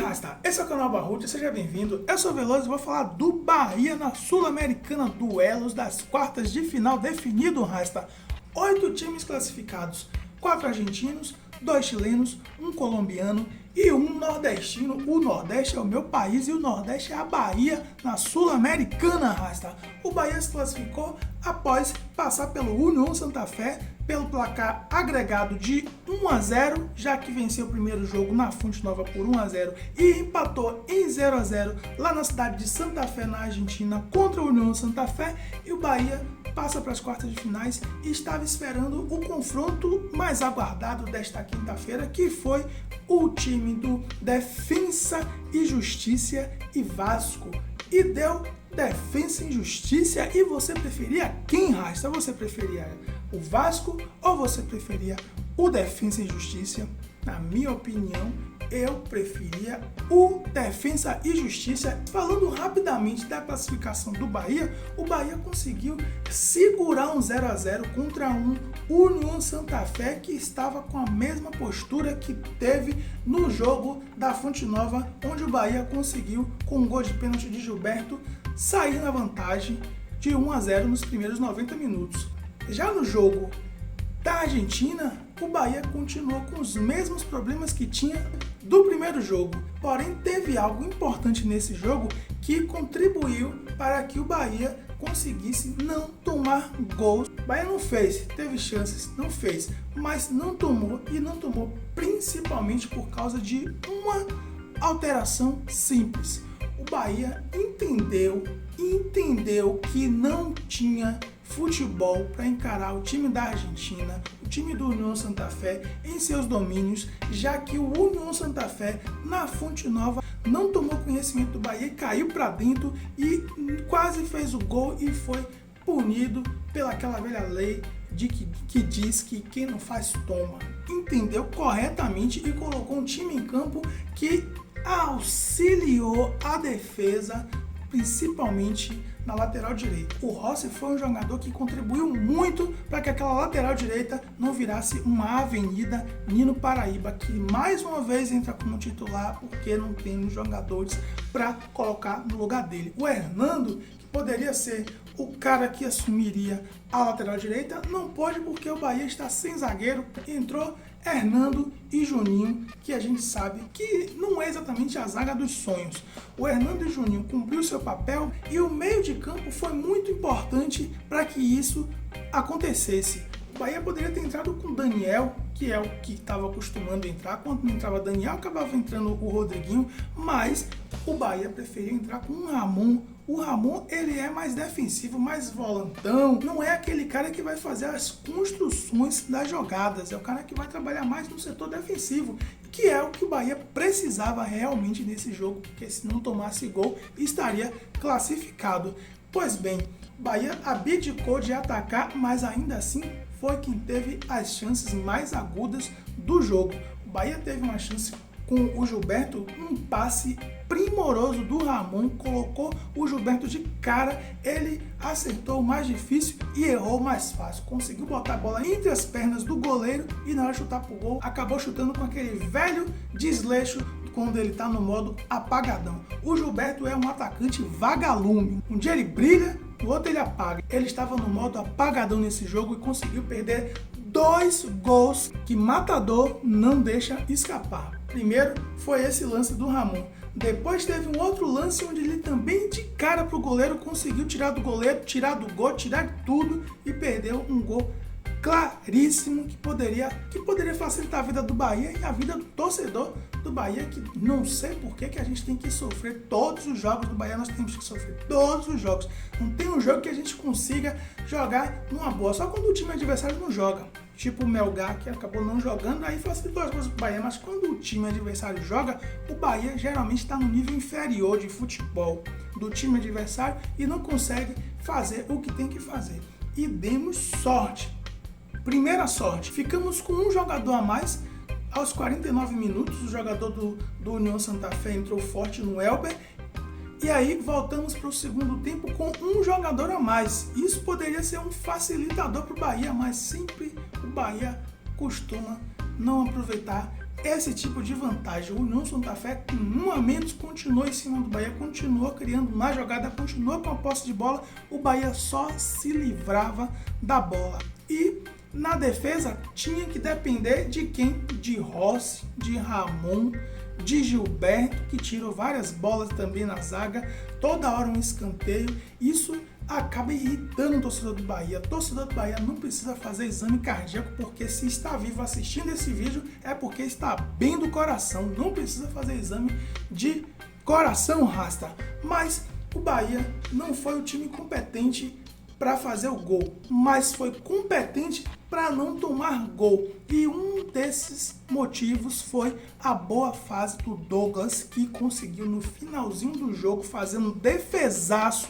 Rasta, esse é o canal Barruti, seja bem-vindo. Eu sou Veloso e vou falar do Bahia na Sul-Americana, duelos das quartas de final definido, Rasta. 8 times classificados, 4 argentinos, 2 chilenos, 1 colombiano e 1 nordestino. O Nordeste é o meu país e o Nordeste é a Bahia na Sul-Americana, Rasta. O Bahia se classificou após passar pelo União Santa Fé pelo placar agregado de 1-0, já que venceu o primeiro jogo na Fonte Nova por 1-0 e empatou em 0-0 lá na cidade de Santa Fé, na Argentina, contra o União Santa Fé, e o Bahia passa para as quartas de finais e estava esperando o confronto mais aguardado desta quinta-feira, que foi o time do Defensa e Justiça e Vasco, e deu Defensa e Justiça. E você preferia quem, Rasta? Você preferia o Vasco ou você preferia o Defensa e Justiça? Na minha opinião, eu preferia o Defensa e Justiça. Falando rapidamente da classificação do Bahia, o Bahia conseguiu segurar um 0-0 contra um União Santa Fé que estava com a mesma postura que teve no jogo da Fonte Nova, onde o Bahia conseguiu, com um gol de pênalti de Gilberto, sair na vantagem de 1-0 nos primeiros 90 minutos. Já no jogo da Argentina, o Bahia continuou com os mesmos problemas que tinha do primeiro jogo. Porém, teve algo importante nesse jogo que contribuiu para que o Bahia conseguisse não tomar gols. O Bahia não fez, teve chances, não fez, mas não tomou, e não tomou principalmente por causa de uma alteração simples. O Bahia entendeu que não tinha futebol para encarar o time da Argentina, o time do União Santa Fé em seus domínios, já que o União Santa Fé na Fonte Nova não tomou conhecimento do Bahia e caiu para dentro e quase fez o gol e foi punido pelaquela velha lei que diz que quem não faz toma. Entendeu corretamente e colocou um time em campo que auxiliou a defesa, principalmente na lateral direita. O Rossi foi um jogador que contribuiu muito para que aquela lateral direita não virasse uma avenida Nino Paraíba, que mais uma vez entra como titular porque não tem jogadores para colocar no lugar dele. O Hernando, que poderia ser o cara que assumiria a lateral direita, não pode porque o Bahia está sem zagueiro. Entrou Hernando e Juninho, que a gente sabe que não é exatamente a zaga dos sonhos. O Hernando e Juninho cumpriu seu papel e o meio de campo foi muito importante para que isso acontecesse. O Bahia poderia ter entrado com Daniel, que é o que estava acostumando a entrar. Quando não entrava Daniel, acabava entrando o Rodriguinho, mas o Bahia preferiu entrar com o Ramon. O Ramon, ele é mais defensivo, mais volantão, não é aquele cara que vai fazer as construções das jogadas, é o cara que vai trabalhar mais no setor defensivo, que é o que o Bahia precisava realmente nesse jogo, porque se não tomasse gol, estaria classificado. Pois bem, o Bahia abdicou de atacar, mas ainda assim foi quem teve as chances mais agudas do jogo. O Bahia teve uma chance com o Gilberto, um passe primoroso do Ramon, colocou o Gilberto de cara, ele acertou o mais difícil e errou o mais fácil. Conseguiu botar a bola entre as pernas do goleiro e na hora de chutar pro gol, acabou chutando com aquele velho desleixo quando ele tá no modo apagadão. O Gilberto é um atacante vagalume. Um dia ele brilha, no outro ele apaga. Ele estava no modo apagadão nesse jogo e conseguiu perder 2 gols que matador não deixa escapar. Primeiro foi esse lance do Ramon. Depois teve um outro lance onde ele também de cara pro goleiro conseguiu tirar do goleiro, tirar do gol, tirar de tudo e perdeu um gol claríssimo que poderia facilitar a vida do Bahia e a vida do torcedor do Bahia, que não sei por que a gente tem que sofrer todos os jogos do Bahia, nós temos que sofrer todos os jogos. Não tem um jogo que a gente consiga jogar numa boa, só quando o time adversário não joga. Tipo o Melgar, que acabou não jogando, aí facilitou as coisas pro Bahia, mas quando o time adversário joga, o Bahia geralmente está no nível inferior de futebol do time adversário e não consegue fazer o que tem que fazer. E demos sorte. Primeira sorte, ficamos com um jogador a mais. Aos 49 minutos, o jogador do União Santa Fé entrou forte no Elber. E aí voltamos para o segundo tempo com um jogador a mais. Isso poderia ser um facilitador para o Bahia, mas sempre o Bahia costuma não aproveitar esse tipo de vantagem. O União Santa Fé, com 1 a menos, continuou em cima do Bahia, continuou criando mais jogada, continuou com a posse de bola, o Bahia só se livrava da bola. E na defesa tinha que depender de quem? De Rossi, de Ramon, de Gilberto, que tirou várias bolas também na zaga, toda hora um escanteio. Isso acaba irritando o torcedor do Bahia. O torcedor do Bahia não precisa fazer exame cardíaco, porque se está vivo assistindo esse vídeo é porque está bem do coração. Não precisa fazer exame de coração, Rasta. Mas o Bahia não foi o time competente para fazer o gol, mas foi competente para não tomar gol. E um desses motivos foi a boa fase do Douglas, que conseguiu no finalzinho do jogo fazer um defesaço,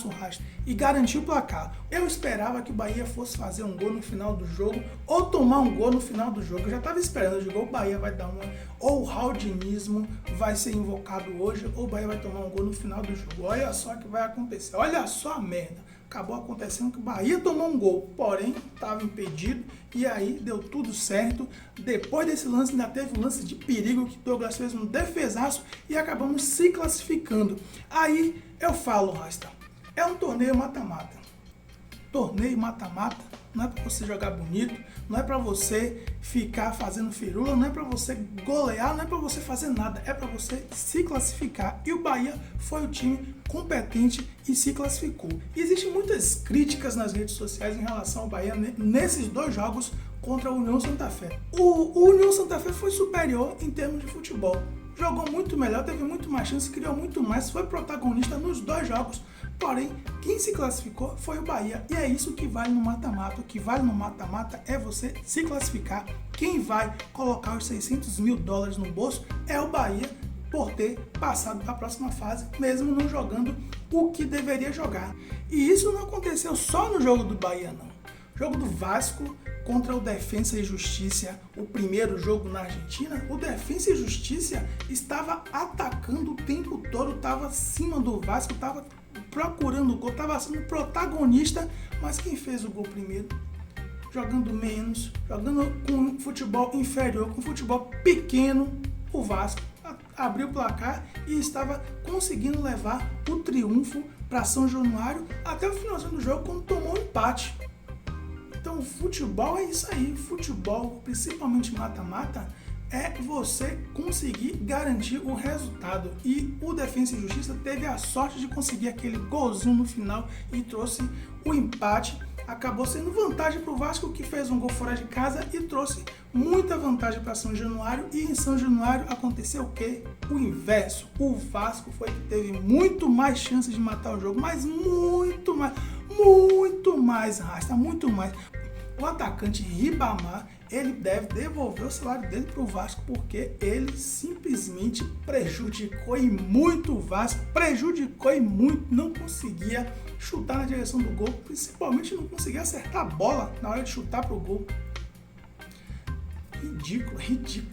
Rasta, e garantir o placar. Eu esperava que o Bahia fosse fazer um gol no final do jogo, ou tomar um gol no final do jogo. Eu já estava esperando, eu digo, o Bahia vai dar uma, ou o raudinismo vai ser invocado hoje, ou o Bahia vai tomar um gol no final do jogo. Olha só o que vai acontecer, olha só a merda. Acabou acontecendo que o Bahia tomou um gol, porém estava impedido, e aí deu tudo certo. Depois desse lance ainda teve um lance de perigo que o Douglas fez um defesaço e acabamos se classificando. Aí eu falo, Rasta, é um torneio mata-mata. Torneio mata-mata não é para você jogar bonito, não é para você ficar fazendo firula, não é para você golear, não é para você fazer nada, é para você se classificar. E o Bahia foi o time competente e se classificou. Existem muitas críticas nas redes sociais em relação ao Bahia nesses 2 jogos contra a União Santa Fé. O União Santa Fé foi superior em termos de futebol. Jogou muito melhor, teve muito mais chance, criou muito mais, foi protagonista nos 2 jogos. Porém, quem se classificou foi o Bahia. E é isso que vale no mata-mata. O que vale no mata-mata é você se classificar. Quem vai colocar os $600 mil no bolso é o Bahia, por ter passado para a próxima fase, mesmo não jogando o que deveria jogar. E isso não aconteceu só no jogo do Bahia, não. O jogo do Vasco contra o Defensa e Justiça, o primeiro jogo na Argentina, o Defensa e Justiça estava atacando o tempo todo, estava acima do Vasco, estava procurando o gol, estava sendo protagonista, mas quem fez o gol primeiro? Jogando menos, jogando com futebol inferior, com futebol pequeno, o Vasco abriu o placar e estava conseguindo levar o triunfo para São Januário até o finalzinho do jogo, quando tomou um empate. Então o futebol é isso aí, futebol, principalmente mata-mata, é você conseguir garantir o resultado. E o Defensa e Justiça teve a sorte de conseguir aquele golzinho no final e trouxe o empate. Acabou sendo vantagem para o Vasco, que fez um gol fora de casa, e trouxe muita vantagem para São Januário. E em São Januário aconteceu o quê? O inverso. O Vasco foi que teve muito mais chances de matar o jogo, mas muito mais, Rasta, muito mais. O atacante Ribamar, ele deve devolver o salário dele para o Vasco, porque ele simplesmente prejudicou e muito o Vasco, não conseguia chutar na direção do gol, principalmente não conseguia acertar a bola na hora de chutar para o gol. Ridículo,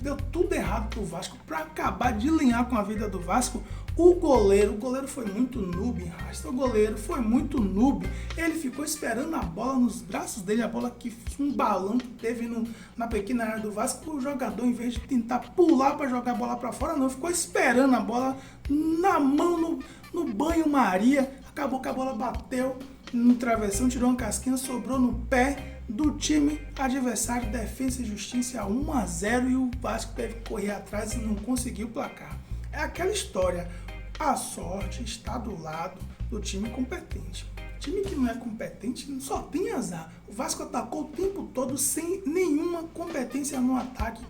deu tudo errado pro Vasco. Para acabar de alinhar com a vida do Vasco, o goleiro foi muito noob, Rasta. O goleiro foi muito noob. Ele ficou esperando a bola nos braços dele, a bola que um balão que teve na pequena área do Vasco. O jogador, em vez de tentar pular para jogar a bola para fora, não, ficou esperando a bola na mão, no banho-maria. Acabou que a bola bateu no travessão, tirou uma casquinha, sobrou no pé do time adversário. Defensa e Justiça 1-0, e o Vasco teve que correr atrás e não conseguiu o placar. É aquela história, a sorte está do lado do time competente. Time que não é competente só tem azar. O Vasco atacou o tempo todo sem nenhuma competência no ataque,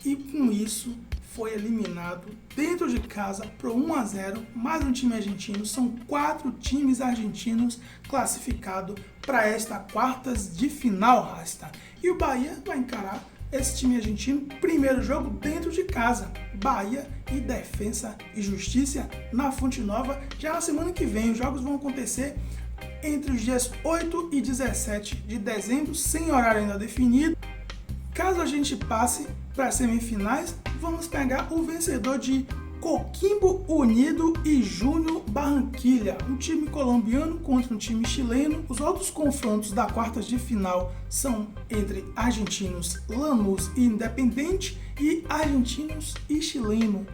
e com isso foi eliminado dentro de casa por 1-0, mais um time argentino. São 4 times argentinos classificados para esta quartas de final, Rasta. E o Bahia vai encarar esse time argentino, primeiro jogo dentro de casa. Bahia e Defensa e Justiça na Fonte Nova, já na semana que vem. Os jogos vão acontecer entre os dias 8 e 17 de dezembro, sem horário ainda definido. Caso a gente passe para as semifinais, vamos pegar o vencedor de Coquimbo Unido e Júnior Barranquilla, um time colombiano contra um time chileno. Os outros confrontos da quartas de final são entre argentinos Lanús e Independente, e argentinos e chileno,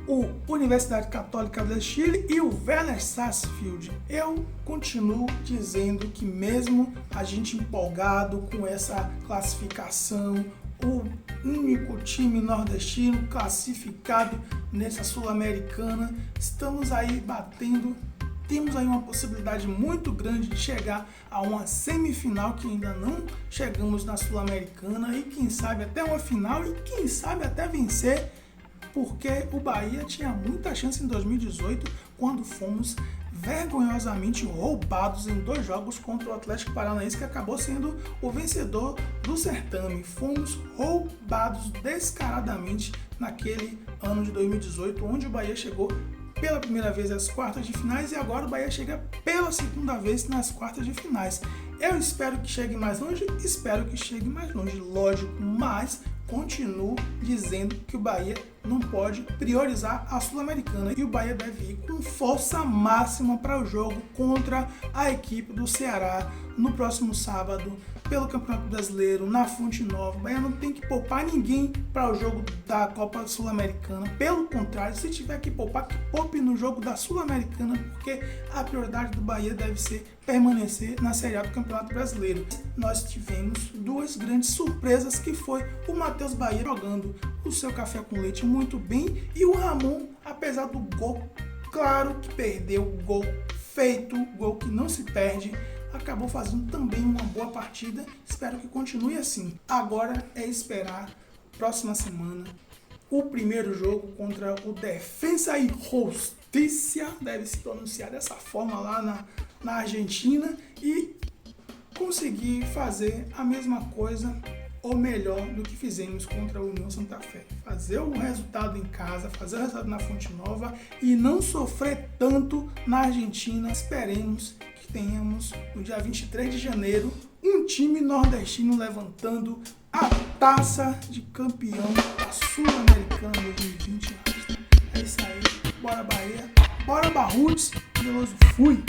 o Universidade Católica do Chile e o Vélez Sarsfield. Eu continuo dizendo que mesmo a gente empolgado com essa classificação, o único time nordestino classificado nessa Sul-Americana, estamos aí batendo. Temos aí uma possibilidade muito grande de chegar a uma semifinal que ainda não chegamos na Sul-Americana e quem sabe até uma final e quem sabe até vencer, porque o Bahia tinha muita chance em 2018 quando fomos vergonhosamente roubados em 2 jogos contra o Atlético Paranaense, que acabou sendo o vencedor do certame. Fomos roubados descaradamente naquele ano de 2018, onde o Bahia chegou pela primeira vez às quartas de finais e agora o Bahia chega pela segunda vez nas quartas de finais. Eu espero que chegue mais longe, lógico, mas continuo dizendo que o Bahia não pode priorizar a Sul-Americana e o Bahia deve ir com força máxima para o jogo contra a equipe do Ceará no próximo sábado pelo Campeonato Brasileiro na Fonte Nova. O Bahia não tem que poupar ninguém para o jogo da Copa Sul-Americana, pelo contrário, se tiver que poupar, que poupe no jogo da Sul-Americana, porque a prioridade do Bahia deve ser permanecer na Série A do Campeonato Brasileiro. Nós tivemos 2 grandes surpresas, que foi o Matheus Bahia jogando o seu café com leite muito bem e o Ramon, apesar do gol, claro que perdeu, o gol feito, gol que não se perde, acabou fazendo também uma boa partida. Espero que continue assim. Agora é esperar próxima semana o primeiro jogo contra o Defensa y Justicia, deve se pronunciar dessa forma lá na Argentina, e conseguir fazer a mesma coisa ou melhor do que fizemos contra a União Santa Fé. Fazer o resultado em casa, fazer o resultado na Fonte Nova e não sofrer tanto na Argentina. Esperemos que tenhamos no dia 23 de janeiro um time nordestino levantando a taça de campeão da Sul-Americana 2020. É isso aí, bora Bahia, bora Barrudes, Veloso fui!